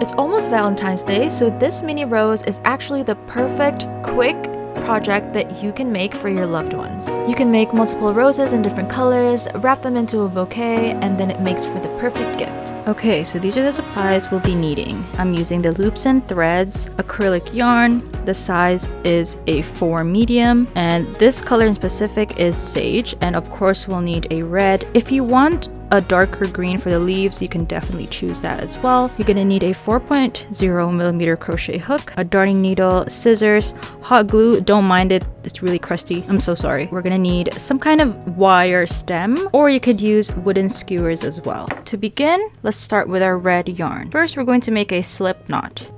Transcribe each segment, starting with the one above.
It's almost Valentine's Day, so this mini rose is actually the perfect, quick project that you can make for your loved ones. You can make multiple roses in different colors, wrap them into a bouquet, and then it makes for the perfect gift. Okay, so these are the supplies we'll be needing. I'm using the loops and threads, acrylic yarn. The size is a 4 medium, and this color in specific is sage, and of course we'll need a red. If you want a darker green for the leaves, you can definitely choose that as well. You're gonna need a 4.0mm crochet hook, a darning needle, scissors, hot glue. Don't mind it, it's really crusty. I'm so sorry. We're gonna need some kind of wire stem, or you could use wooden skewers as well. To begin, let's start with our red yarn. First, we're going to make a slip knot.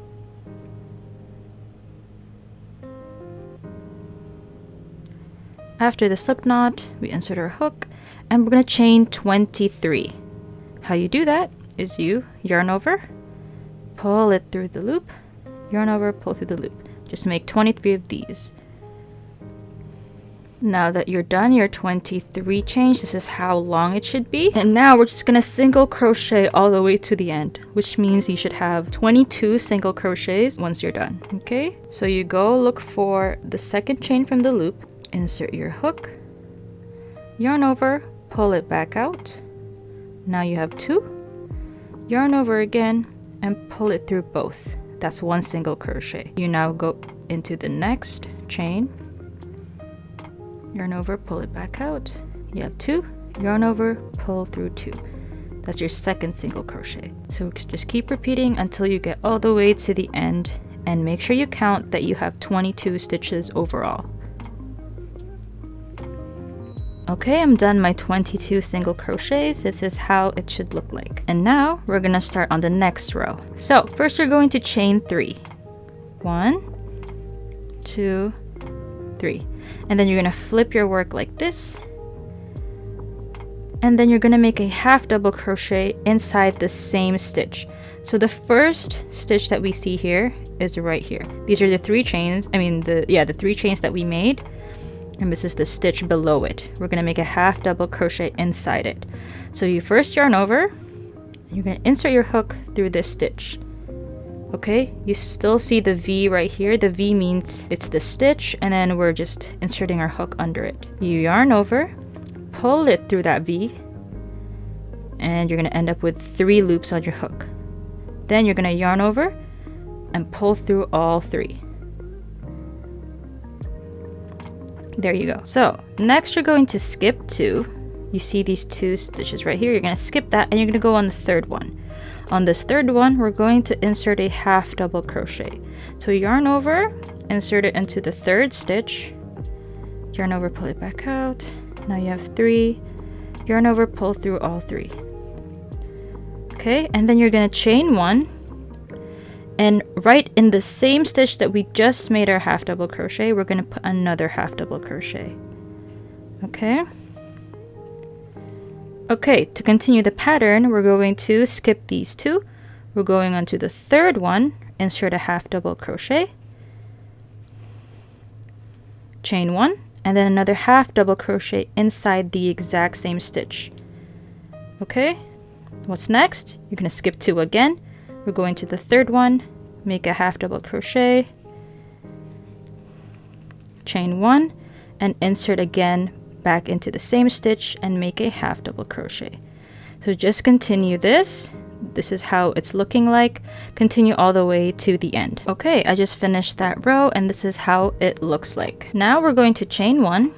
After the slip knot, we insert our hook, and we're going to chain 23. How you do that is you yarn over, pull it through the loop, yarn over, pull through the loop. Just make 23 of these. Now that you're done your 23 chains, this is how long it should be. And now we're just going to single crochet all the way to the end, which means you should have 22 single crochets once you're done. Okay, so you go look for the second chain from the loop, insert your hook, yarn over, pull it back out. Now you have 2, yarn over again, and pull it through both. That's 1 single crochet. You now go into the next chain, yarn over, pull it back out. You have 2, yarn over, pull through 2. That's your second single crochet. So just keep repeating until you get all the way to the end, and make sure you count that you have 22 stitches overall. Okay, I'm done my 22 single crochets. This is how it should look like. And now we're gonna start on the next row. So first you're going to chain 3. 1, 2, 3. And then you're gonna flip your work like this. And then you're gonna make a half double crochet inside the same stitch. So the first stitch that we see here is right here. These are the 3 chains, the 3 chains that we made. And this is the stitch below it. We're gonna make a half double crochet inside it. So you first yarn over, you're gonna insert your hook through this stitch. Okay, you still see the V right here. The V means it's the stitch, and then we're just inserting our hook under it. You yarn over, pull it through that V, and you're gonna end up with 3 loops on your hook. Then you're gonna yarn over and pull through all 3. There you go. So next you're going to skip 2. You see these 2 stitches right here. You're going to skip that, and you're going to go on the third one. On this third one, we're going to insert a half double crochet. So yarn over, insert it into the third stitch, yarn over, pull it back out. Now you have 3, yarn over, pull through all 3. Okay, and then you're going to chain 1. And right in the same stitch that we just made our half double crochet, we're going to put another half double crochet. Okay. Okay, to continue the pattern, we're going to skip these 2. We're going on to the third one, insert a half double crochet, chain 1, and then another half double crochet inside the exact same stitch. Okay, what's next? You're going to skip 2 again. We're going to the third one, make a half double crochet, chain 1, and insert again back into the same stitch and make a half double crochet. So just continue this. This is how it's looking like. Continue all the way to the end. Okay, I just finished that row, and this is how it looks like. Now we're going to chain 1,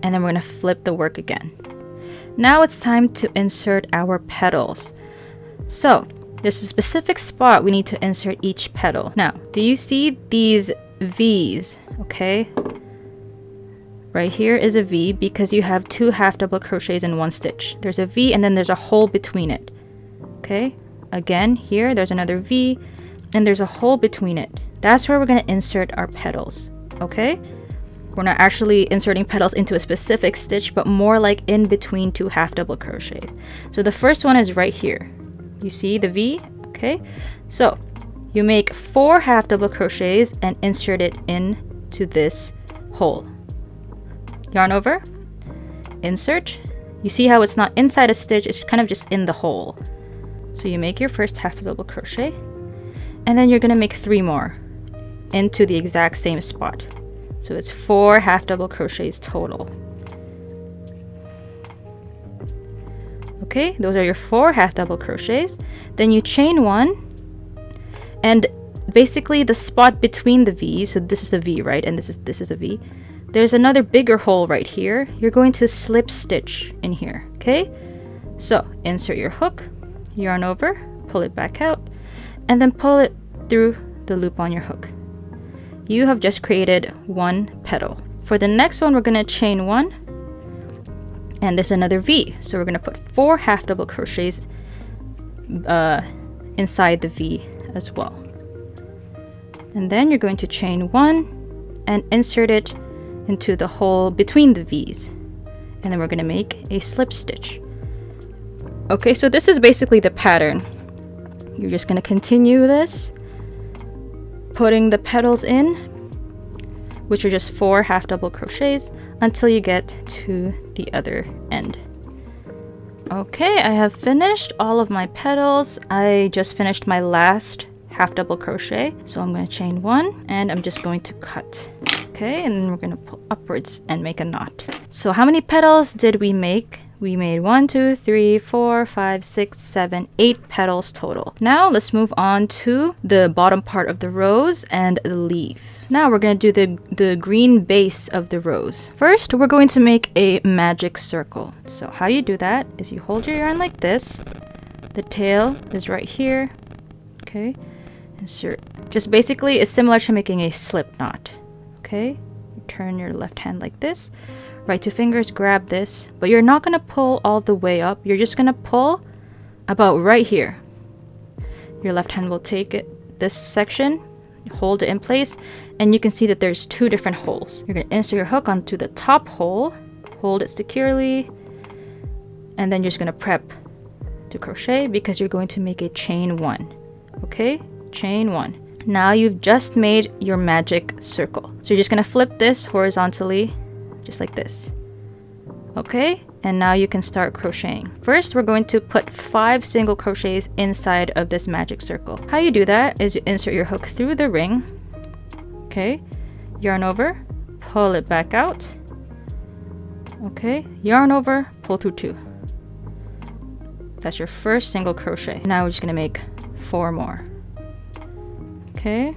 and then we're going to flip the work again. Now it's time to insert our petals. So there's a specific spot we need to insert each petal. Now, do you see these V's? Okay. Right here is a V because you have 2 half double crochets in 1 stitch. There's a V, and then there's a hole between it. Okay. Again, here there's another V, and there's a hole between it. That's where we're going to insert our petals. Okay. We're not actually inserting petals into a specific stitch, but more like in between 2 half double crochets. So the first one is right here. You see the V? Okay, so you make 4 half double crochets and insert it into this hole. Yarn over, insert. You see how it's not inside a stitch, it's kind of just in the hole. So you make your first half double crochet, and then you're gonna make 3 more into the exact same spot. So it's 4 half double crochets total. Okay, those are your 4 half double crochets. Then you chain 1, and basically the spot between the V's, so this is a V, right? And this is a V. There's another bigger hole right here. You're going to slip stitch in here, okay? So insert your hook, yarn over, pull it back out, and then pull it through the loop on your hook. You have just created 1 petal. For the next one, we're gonna chain 1, and there's another V. So we're gonna put 4 half double crochets inside the V as well. And then you're going to chain 1 and insert it into the hole between the V's. And then we're gonna make a slip stitch. Okay, so this is basically the pattern. You're just gonna continue this, putting the petals in, which are just 4 half double crochets, until you get to the other end. Okay, I have finished all of my petals. I just finished my last half double crochet, so I'm going to chain 1 and I'm just going to cut. Okay, and then we're going to pull upwards and make a knot. So how many petals did we make? We made 1, 2, 3, 4, 5, 6, 7, 8 petals total. Now let's move on to the bottom part of the rose and the leaf. Now we're going to do the green base of the rose. First, we're going to make a magic circle. So how you do that is you hold your yarn like this. The tail is right here. Okay, insert. Just basically, it's similar to making a slip knot. Okay, you turn your left hand like this. Right 2 fingers, grab this, but you're not gonna pull all the way up. You're just gonna pull about right here. Your left hand will take it, this section, hold it in place, and you can see that there's 2 different holes. You're gonna insert your hook onto the top hole, hold it securely, and then you're just gonna prep to crochet because you're going to make a chain 1. Okay, chain 1. Now you've just made your magic circle. So you're just gonna flip this horizontally, just like this. Okay, and now you can start crocheting. First, we're going to put 5 single crochets inside of this magic circle. How you do that is you insert your hook through the ring. Okay, yarn over, pull it back out. Okay, yarn over, pull through 2. That's your first single crochet. Now we're just gonna make 4 more. Okay.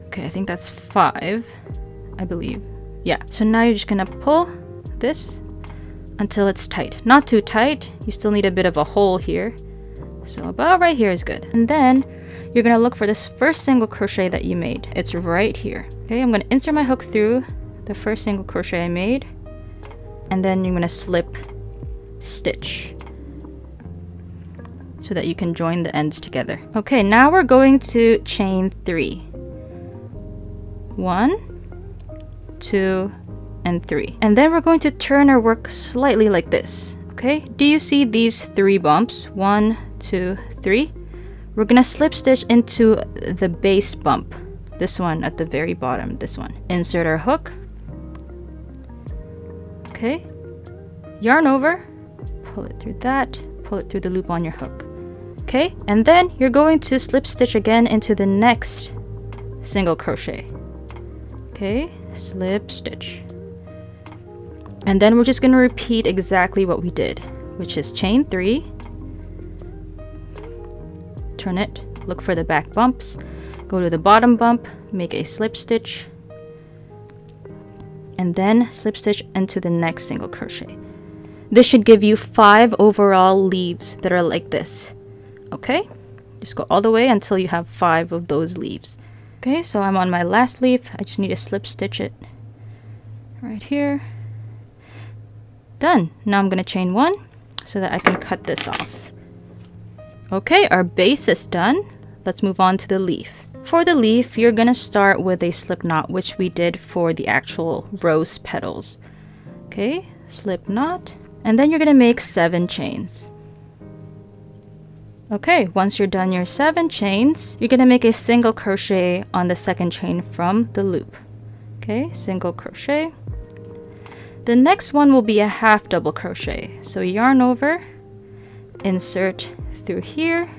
Okay, I think that's 5, I believe. Yeah, so now you're just gonna pull this until it's tight. Not too tight, you still need a bit of a hole here. So about right here is good. And then you're gonna look for this first single crochet that you made. It's right here. Okay, I'm gonna insert my hook through the first single crochet I made, and then you're gonna slip stitch so that you can join the ends together. Okay, now we're going to chain 3. 1, 2, and 3. And then we're going to turn our work slightly like this. Okay, do you see these 3 bumps? 1, 2, 3. We're gonna slip stitch into the base bump. This one at the very bottom, this one. Insert our hook. Okay, yarn over, pull it through that, pull it through the loop on your hook. Okay, and then you're going to slip stitch again into the next single crochet. Okay, slip stitch. And then we're just going to repeat exactly what we did, which is chain 3, turn it, look for the back bumps, go to the bottom bump, make a slip stitch, and then slip stitch into the next single crochet. This should give you 5 overall leaves that are like this. Okay, just go all the way until you have 5 of those leaves. Okay, so I'm on my last leaf. I just need to slip stitch it right here. Done. Now I'm going to chain 1 so that I can cut this off. Okay, our base is done. Let's move on to the leaf. For the leaf, you're going to start with a slip knot, which we did for the actual rose petals. Okay, slip knot. And then you're going to make 7 chains. Okay, once you're done your 7 chains, you're going to make a single crochet on the second chain from the loop. Okay, single crochet. The next one will be a half double crochet. So yarn over, insert through here,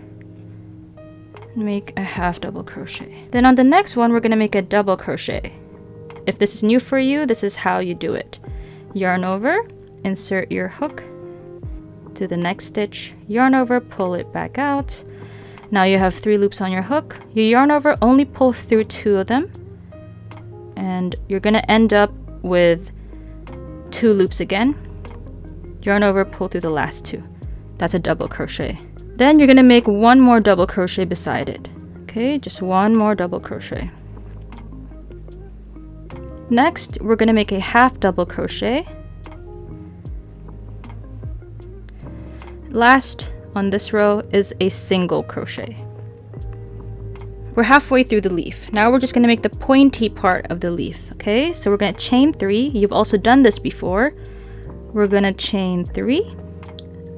make a half double crochet. Then on the next one, we're going to make a double crochet. If this is new for you, this is how you do it. Yarn over, insert your hook to the next stitch, yarn over, pull it back out. Now you have 3 loops on your hook. You yarn over, only pull through 2 of them, and you're going to end up with 2 loops again. Yarn over, pull through the last 2. That's a double crochet. Then you're going to make 1 more double crochet beside it. Okay, just 1 more double crochet. Next, we're going to make a half double crochet. Last on this row is a single crochet. We're halfway through the leaf. Now we're just going to make the pointy part of the leaf. Okay, so we're going to chain 3. You've also done this before. We're going to chain 3.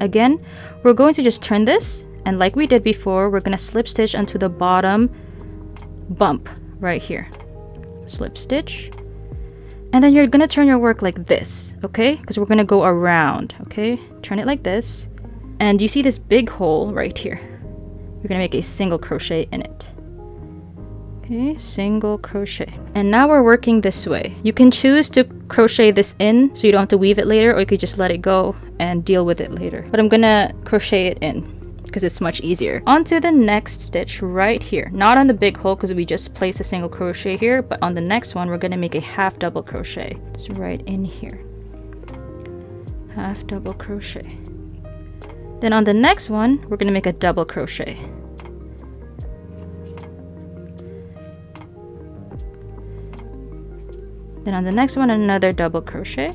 Again, we're going to just turn this, and like we did before, we're going to slip stitch onto the bottom bump right here. Slip stitch. And then you're going to turn your work like this, okay? Because we're going to go around, okay? Turn it like this. And you see this big hole right here. You're going to make a single crochet in it. Okay, single crochet. And now we're working this way. You can choose to crochet this in so you don't have to weave it later, or you could just let it go and deal with it later. But I'm going to crochet it in because it's much easier. Onto the next stitch right here. Not on the big hole because we just placed a single crochet here, but on the next one we're going to make a half double crochet. It's right in here. Half double crochet. Then on the next one, we're going to make a double crochet. Then on the next one, another double crochet.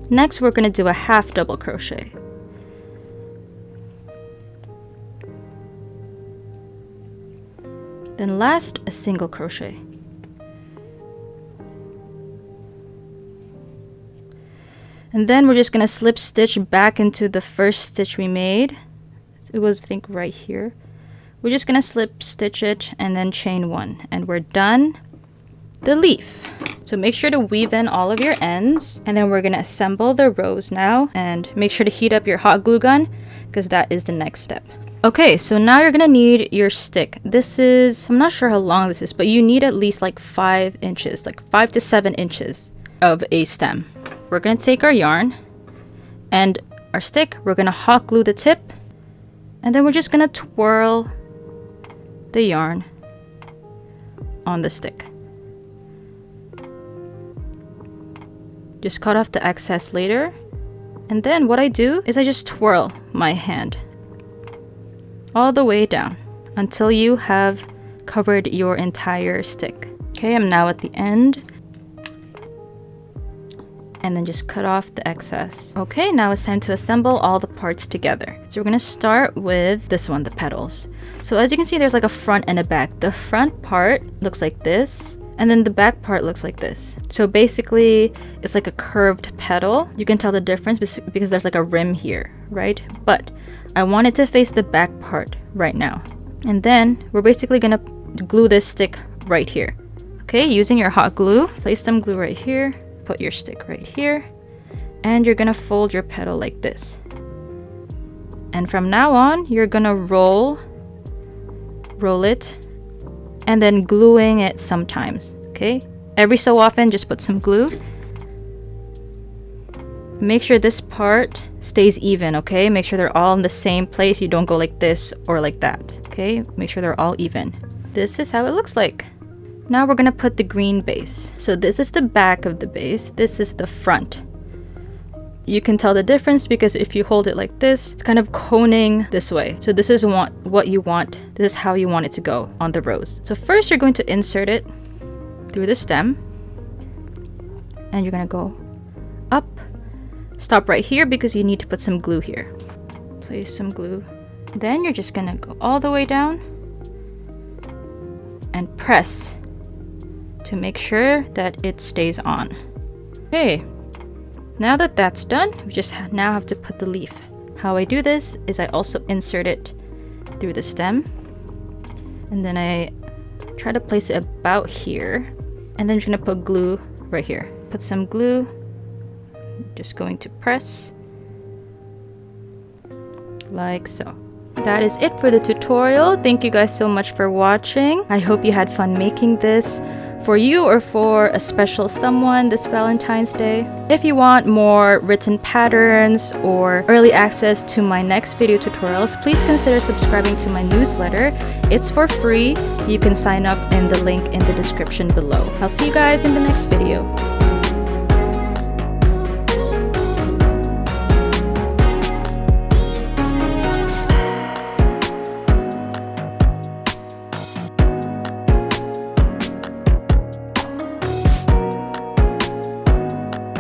Next, we're going to do a half double crochet. Then last, a single crochet. And then we're just going to slip stitch back into the first stitch we made. It was, I think, right here. We're just going to slip stitch it and then chain 1. And we're done the leaf. So make sure to weave in all of your ends. And then we're going to assemble the rows now. And make sure to heat up your hot glue gun because that is the next step. Okay, so now you're going to need your stick. This is, I'm not sure how long this is, but you need at least like 5 inches, like 5 to 7 inches of a stem. We're going to take our yarn and our stick, we're going to hot glue the tip, and then we're just going to twirl the yarn on the stick. Just cut off the excess later, and then what I do is I just twirl my hand all the way down until you have covered your entire stick. Okay, I'm now at the end. And then just cut off the excess. Okay, now it's time to assemble all the parts together. So we're gonna start with this one, the petals. So as you can see, there's like a front and a back. The front part looks like this, and then the back part looks like this. So basically, it's like a curved petal. You can tell the difference because there's like a rim here, right? But I want it to face the back part right now. And then we're basically gonna glue this stick right here. Okay, using your hot glue, place some glue right here. Put your stick right here, and you're gonna fold your petal like this. And from now on, you're gonna roll it, and then gluing it sometimes, okay? Every so often, just put some glue. Make sure this part stays even, okay? Make sure they're all in the same place. You don't go like this or like that, okay? Make sure they're all even. This is how it looks like. Now we're going to put the green base. So this is the back of the base. This is the front. You can tell the difference because if you hold it like this, it's kind of coning this way. So this is what you want. This is how you want it to go on the rows. So first you're going to insert it through the stem. And you're going to go up. Stop right here because you need to put some glue here. Place some glue. Then you're just going to go all the way down and press to make sure that it stays on. Okay, now that that's done, we just now have to put the leaf. How I do this is I also insert it through the stem, and then I try to place it about here, And then you're gonna put glue right here. Put some glue. Just going to press like so. That is it for the tutorial. Thank you guys so much for watching. I hope you had fun making this for you or for a special someone this Valentine's Day. If you want more written patterns or early access to my next video tutorials, please consider subscribing to my newsletter. It's for free. You can sign up in the link in the description below. I'll see you guys in the next video.